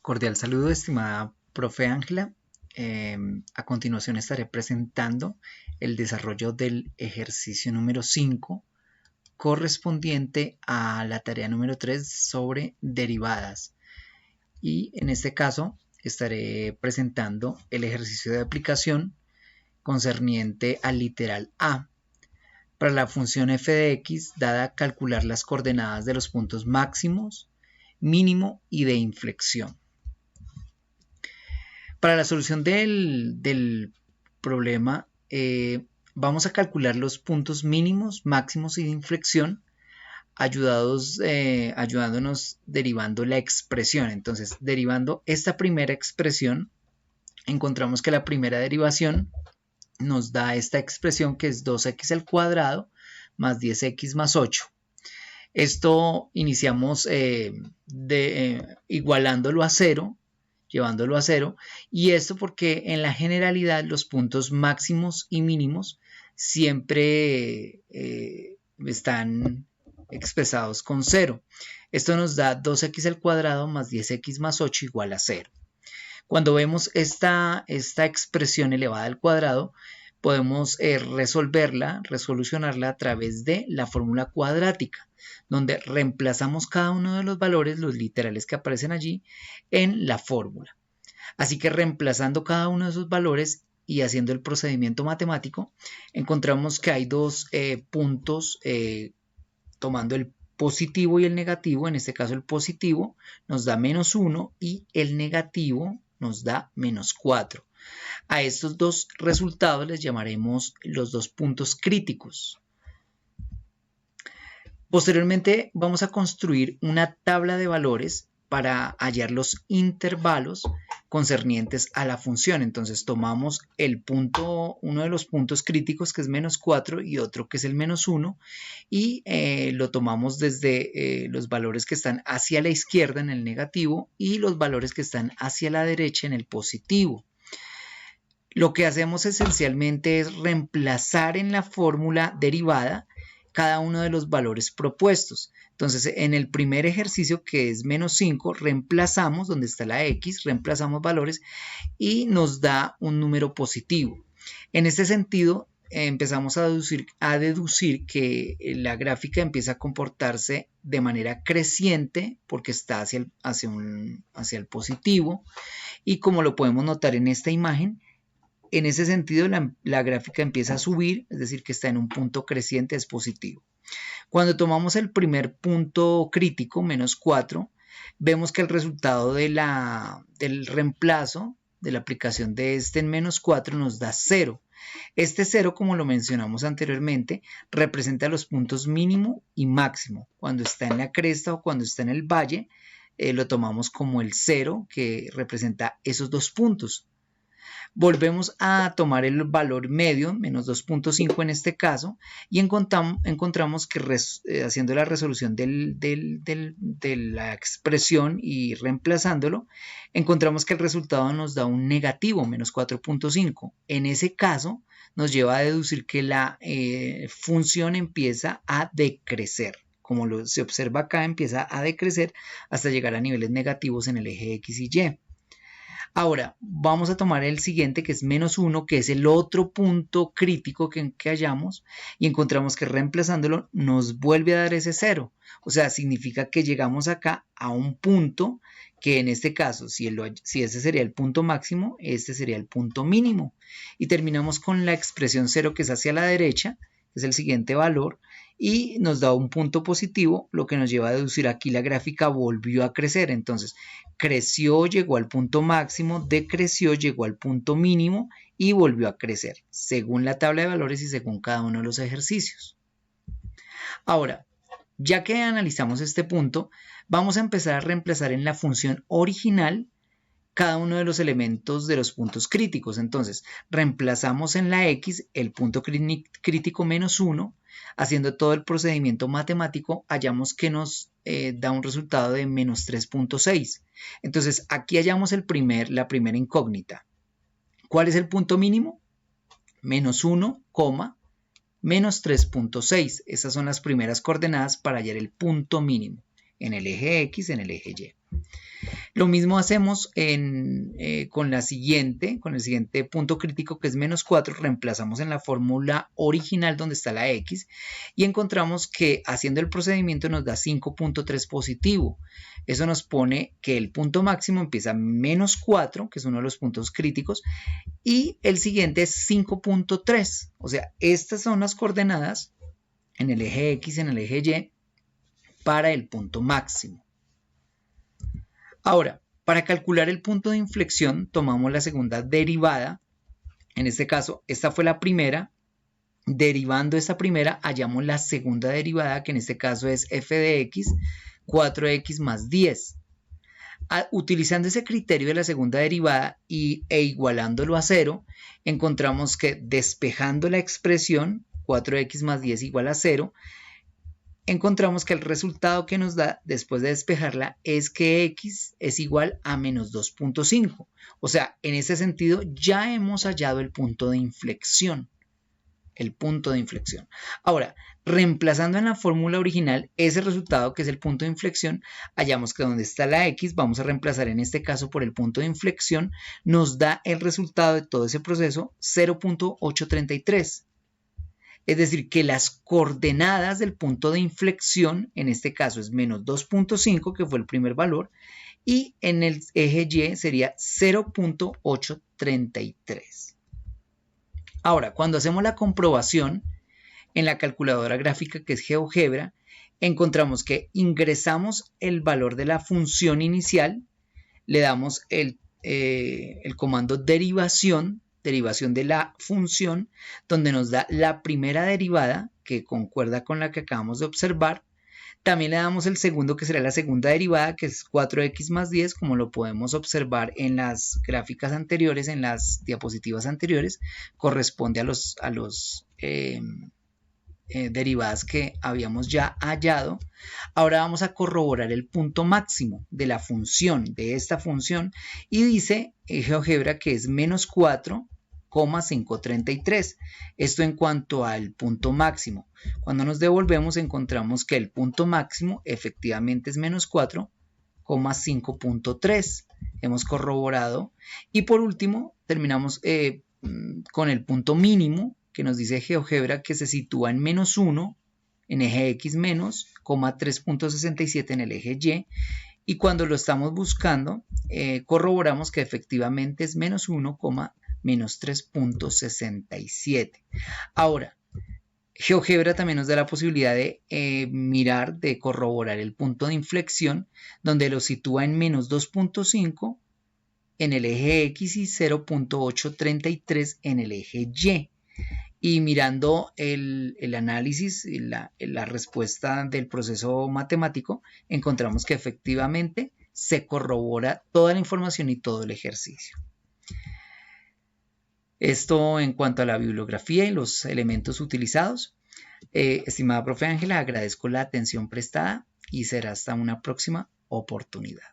Cordial saludo, estimada profe Ángela. A continuación estaré presentando el desarrollo del ejercicio número 5 correspondiente a la tarea número 3 sobre derivadas. Y en este caso estaré presentando el ejercicio de aplicación concerniente al literal A. Para la función f de x, dada a calcular las coordenadas de los puntos máximos, mínimo y de inflexión. Para la solución del problema, vamos a calcular los puntos mínimos, máximos y de inflexión, ayudándonos derivando la expresión. Entonces, derivando esta primera expresión, encontramos que la primera derivación nos da esta expresión que es 2x al cuadrado más 10x más 8. Esto iniciamos igualándolo a 0, llevándolo a 0, y esto porque en la generalidad los puntos máximos y mínimos siempre están expresados con 0. Esto nos da 2x al cuadrado más 10x más 8 igual a 0. Cuando vemos esta expresión elevada al cuadrado, podemos resolucionarla a través de la fórmula cuadrática, donde reemplazamos cada uno de los valores, los literales que aparecen allí, en la fórmula. Así que reemplazando cada uno de esos valores y haciendo el procedimiento matemático, encontramos que hay dos puntos, tomando el positivo y el negativo. En este caso el positivo nos da menos 1 y el negativo nos da menos 4. A estos dos resultados les llamaremos los dos puntos críticos. Posteriormente vamos a construir una tabla de valores para hallar los intervalos concernientes a la función. Entonces tomamos uno de los puntos críticos, que es menos 4, y otro que es el menos 1, y lo tomamos desde los valores que están hacia la izquierda en el negativo y los valores que están hacia la derecha en el positivo. Lo que hacemos esencialmente es reemplazar en la fórmula derivada cada uno de los valores propuestos. Entonces, en el primer ejercicio, que es menos 5, reemplazamos, donde está la x, reemplazamos valores y nos da un número positivo. En este sentido, empezamos a deducir que la gráfica empieza a comportarse de manera creciente porque está hacia el positivo, y como lo podemos notar en esta imagen, en ese sentido la gráfica empieza a subir, es decir, que está en un punto creciente, es positivo. Cuando tomamos el primer punto crítico, menos 4, vemos que el resultado del reemplazo, de la aplicación de este en menos 4, nos da 0. Este 0, como lo mencionamos anteriormente, representa los puntos mínimo y máximo. Cuando está en la cresta o cuando está en el valle, lo tomamos como el 0, que representa esos dos puntos. Volvemos a tomar el valor medio, menos 2.5 en este caso, y encontramos que haciendo la resolución de la expresión y reemplazándolo, encontramos que el resultado nos da un negativo, menos 4.5. En ese caso, nos lleva a deducir que la función empieza a decrecer. Como se observa acá, empieza a decrecer hasta llegar a niveles negativos en el eje X y Y. Ahora, vamos a tomar el siguiente, que es menos 1, que es el otro punto crítico que hallamos, y encontramos que reemplazándolo nos vuelve a dar ese 0. O sea, significa que llegamos acá a un punto que en este caso, si ese sería el punto máximo, este sería el punto mínimo. Y terminamos con la expresión 0, que es hacia la derecha, que es el siguiente valor, y nos da un punto positivo, lo que nos lleva a deducir aquí la gráfica volvió a crecer. Entonces, creció, llegó al punto máximo, decreció, llegó al punto mínimo y volvió a crecer, según la tabla de valores y según cada uno de los ejercicios. Ahora, ya que analizamos este punto, vamos a empezar a reemplazar en la función original cada uno de los elementos de los puntos críticos. Entonces, reemplazamos en la x el punto crítico menos 1, haciendo todo el procedimiento matemático, hallamos que nos da un resultado de menos 3.6. Entonces, aquí hallamos la primera incógnita. ¿Cuál es el punto mínimo? Menos 1, menos 3.6. Esas son las primeras coordenadas para hallar el punto mínimo en el eje X, en el eje Y. Lo mismo hacemos con el siguiente punto crítico, que es menos 4, reemplazamos en la fórmula original donde está la X y encontramos que haciendo el procedimiento nos da 5.3 positivo. Eso nos pone que el punto máximo empieza a menos 4, que es uno de los puntos críticos, y el siguiente es 5.3. O sea, estas son las coordenadas en el eje X, en el eje Y, para el punto máximo. Ahora, para calcular el punto de inflexión, tomamos la segunda derivada. En este caso, esta fue la primera. Derivando esta primera, hallamos la segunda derivada, que en este caso es f de x, 4x más 10. Utilizando ese criterio de la segunda derivada e igualándolo a 0, encontramos que despejando la expresión, 4x más 10 igual a 0, encontramos que el resultado que nos da después de despejarla es que x es igual a menos 2.5. O sea, en ese sentido ya hemos hallado el punto de inflexión. Ahora, reemplazando en la fórmula original ese resultado que es el punto de inflexión, hallamos que donde está la x, vamos a reemplazar en este caso por el punto de inflexión, nos da el resultado de todo ese proceso 0.833. Es decir, que las coordenadas del punto de inflexión, en este caso es menos 2.5, que fue el primer valor, y en el eje Y sería 0.833. Ahora, cuando hacemos la comprobación en la calculadora gráfica que es GeoGebra, encontramos que ingresamos el valor de la función inicial, le damos el comando derivación de la función, donde nos da la primera derivada, que concuerda con la que acabamos de observar. También le damos el segundo, que será la segunda derivada, que es 4x más 10, como lo podemos observar en las gráficas anteriores, en las diapositivas anteriores, corresponde a los derivadas que habíamos ya hallado. Ahora vamos a corroborar el punto máximo de la función, de esta función, y dice GeoGebra que es menos 4,533. Esto en cuanto al punto máximo. Cuando nos devolvemos encontramos que el punto máximo efectivamente es menos 4,5.3. Hemos corroborado. Y por último terminamos con el punto mínimo, que nos dice GeoGebra que se sitúa en menos 1 en eje X menos, 3.67 en el eje Y, y cuando lo estamos buscando corroboramos que efectivamente es menos 1, menos 3.67. Ahora, GeoGebra también nos da la posibilidad de de corroborar el punto de inflexión, donde lo sitúa en menos 2.5 en el eje X y 0.833 en el eje Y. Y mirando el análisis y la respuesta del proceso matemático, encontramos que efectivamente se corrobora toda la información y todo el ejercicio. Esto en cuanto a la bibliografía y los elementos utilizados. Estimada profe Ángela, agradezco la atención prestada y será hasta una próxima oportunidad.